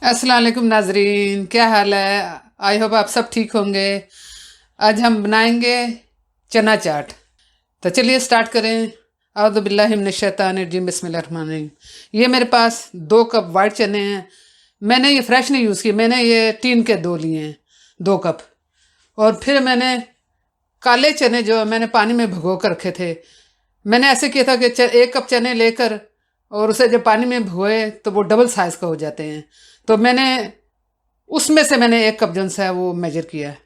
अस्सलाम वालेकुम नाजरीन, क्या हाल है। आई होप आप सब ठीक होंगे। आज हम बनाएंगे चना चाट। तो चलिए स्टार्ट करें। औज़ु बिल्लाहि मिनश शैतानिर रजीम, बिस्मिल्लाहिर रहमानिर रहीम। ये मेरे पास 2 कप वाइट चने हैं। मैंने ये फ्रेश नहीं यूज़ किए, मैंने ये टीन के 2 लिए हैं, 2 कप। और फिर मैंने काले चने जो मैंने पानी में भिगो कर रखे थे, मैंने ऐसे किया था कि 1 कप चने लेकर और उसे जब पानी में भिगोए तो वो डबल साइज़ का हो जाते हैं। तो मैंने उसमें से मैंने 1 कप जो है वो मेजर किया है।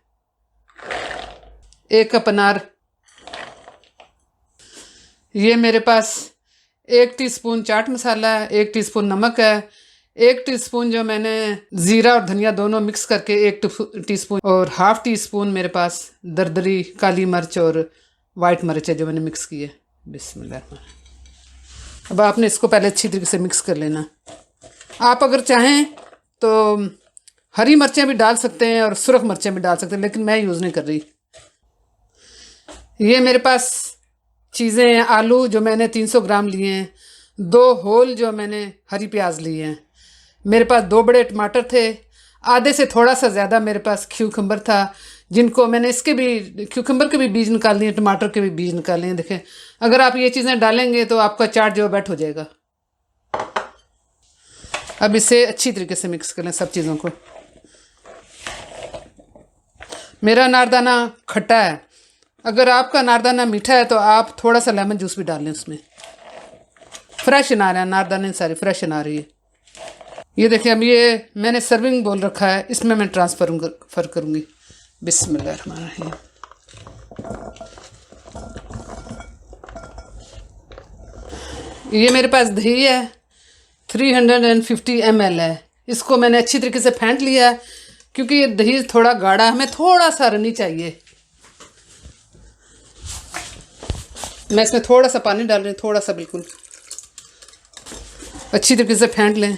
1 कप अनार, ये मेरे पास 1 टीस्पून चाट मसाला है, 1 टीस्पून नमक है, 1 टीस्पून जो मैंने ज़ीरा और धनिया दोनों मिक्स करके 1 टीस्पून, और ½ टीस्पून मेरे पास दरदरी काली मिर्च और वाइट मिर्च है जो मैंने मिक्स की है। बिस्मिल्लाह। अब आपने इसको पहले अच्छी तरीके से मिक्स कर लेना। आप अगर चाहें तो हरी मिर्चें भी डाल सकते हैं और सुरख मिर्चें भी डाल सकते हैं, लेकिन मैं यूज़ नहीं कर रही। ये मेरे पास चीज़ें हैं। आलू जो मैंने 300 ग्राम लिए हैं, 2 होल जो मैंने हरी प्याज लिए हैं, मेरे पास 2 बड़े टमाटर थे, आधे से थोड़ा सा ज़्यादा मेरे पास क्यूकम्बर था, जिनको मैंने इसके भी क्यूकम्बर के भी बीज निकाल दिए, टमाटर के भी बीज निकाले हैं। देखें, अगर आप ये चीज़ें डालेंगे तो आपका चाट जो बैठ हो जाएगा। अब इसे अच्छी तरीके से मिक्स कर लें सब चीज़ों को। मेरा अनारदाना खट्टा है, अगर आपका अनारदाना मीठा है तो आप थोड़ा सा लेमन जूस भी डाल लें उसमें। फ्रेश अनार है, अनारदाने सारी फ्रेश अनार है। ये देखिए, अब ये मैंने सर्विंग बोल रखा है, इसमें मैं ट्रांसफ़र करूँगी। बिस्मिल्लाहिर्रहमानिर्रहीम। ये मेरे पास दही है, 350 ml है। इसको मैंने अच्छी तरीके से फेंट लिया है, क्योंकि ये दही थोड़ा गाढ़ा, हमें थोड़ा सा रनी चाहिए। मैं इसमें थोड़ा सा पानी डाल रही हूँ, थोड़ा सा, बिल्कुल अच्छी तरीके से फेंट लें,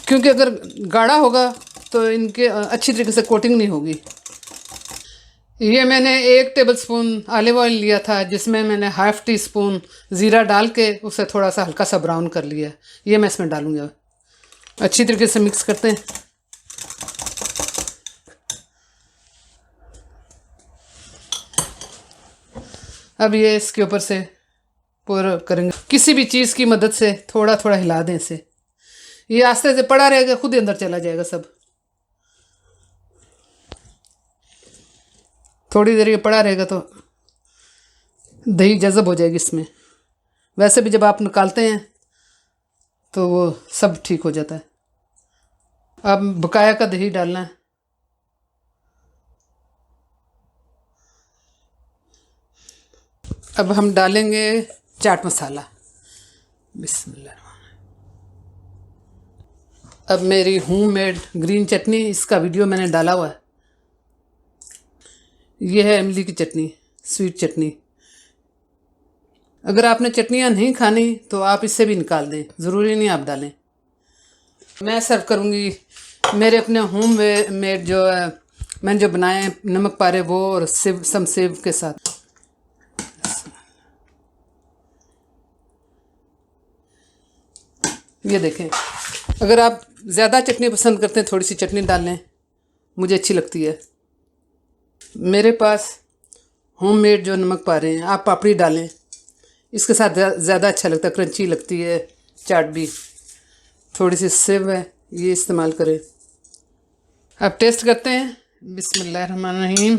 क्योंकि अगर गाढ़ा होगा तो इनके अच्छी तरीके से कोटिंग नहीं होगी। ये मैंने 1 टेबलस्पून ऑलिव ऑयल लिया था, जिसमें मैंने ½ टीस्पून ज़ीरा डाल के उसे थोड़ा सा हल्का सा ब्राउन कर लिया। ये मैं इसमें डालूँगी। अच्छी तरीके से मिक्स करते हैं। अब ये इसके ऊपर से पूरा करेंगे, किसी भी चीज़ की मदद से थोड़ा थोड़ा हिला दें इसे। ये आस्ते से पड़ा रहेगा, खुद ही अंदर चला जाएगा सब। थोड़ी देर ये पड़ा रहेगा तो दही जज़ब हो जाएगी इसमें। वैसे भी जब आप निकालते हैं तो वो सब ठीक हो जाता है। अब बकाया का दही डालना है। अब हम डालेंगे चाट मसाला। बिस्मिल्लाह। अब मेरी होममेड ग्रीन चटनी, इसका वीडियो मैंने डाला हुआ है। यह है इमली की चटनी, स्वीट चटनी। अगर आपने चटनियाँ नहीं खानी तो आप इससे भी निकाल दें, ज़रूरी नहीं आप डालें। मैं सर्व करूँगी मेरे अपने होम मेड जो है, मैंने जो बनाए हैं नमक पारे वो, और सेव के साथ। ये देखें, अगर आप ज़्यादा चटनी पसंद करते हैं थोड़ी सी चटनी डाल लें, मुझे अच्छी लगती है। मेरे पास होममेड जो नमक पा रहे हैं, आप पापड़ी डालें, इसके साथ ज़्यादा अच्छा लगता है, क्रंची लगती है चाट भी। थोड़ी सी सेव है, ये इस्तेमाल करें। अब टेस्ट करते हैं। बिस्मिल्लाहिर्रहमानिर्रहीम।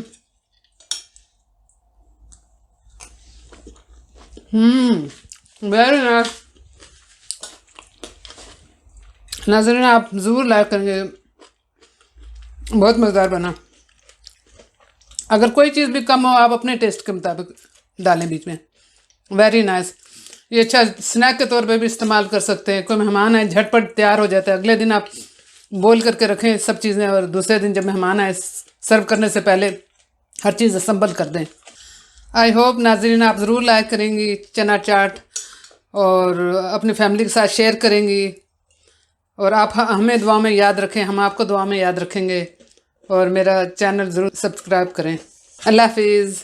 Very nice. नाज़रीन, आप ज़रूर लाइक करेंगे, बहुत मज़ेदार बना। अगर कोई चीज़ भी कम हो आप अपने टेस्ट के मुताबिक डालें बीच में। Very nice. ये अच्छा स्नैक के तौर पे भी इस्तेमाल कर सकते हैं। कोई मेहमान आए, झटपट तैयार हो जाता है। अगले दिन आप बोल करके रखें सब चीज़ें, और दूसरे दिन जब मेहमान आए सर्व करने से पहले हर चीज़ असम्बल कर दें। आई होप नाज़रीन आप ज़रूर लाइक करेंगी चना चाट, और अपनी फैमिली के साथ शेयर करेंगी, और आप हमें दुआ में याद रखें, हम आपको दुआ में याद रखेंगे, और मेरा चैनल ज़रूर सब्सक्राइब करें। अल्लाह हाफिज़।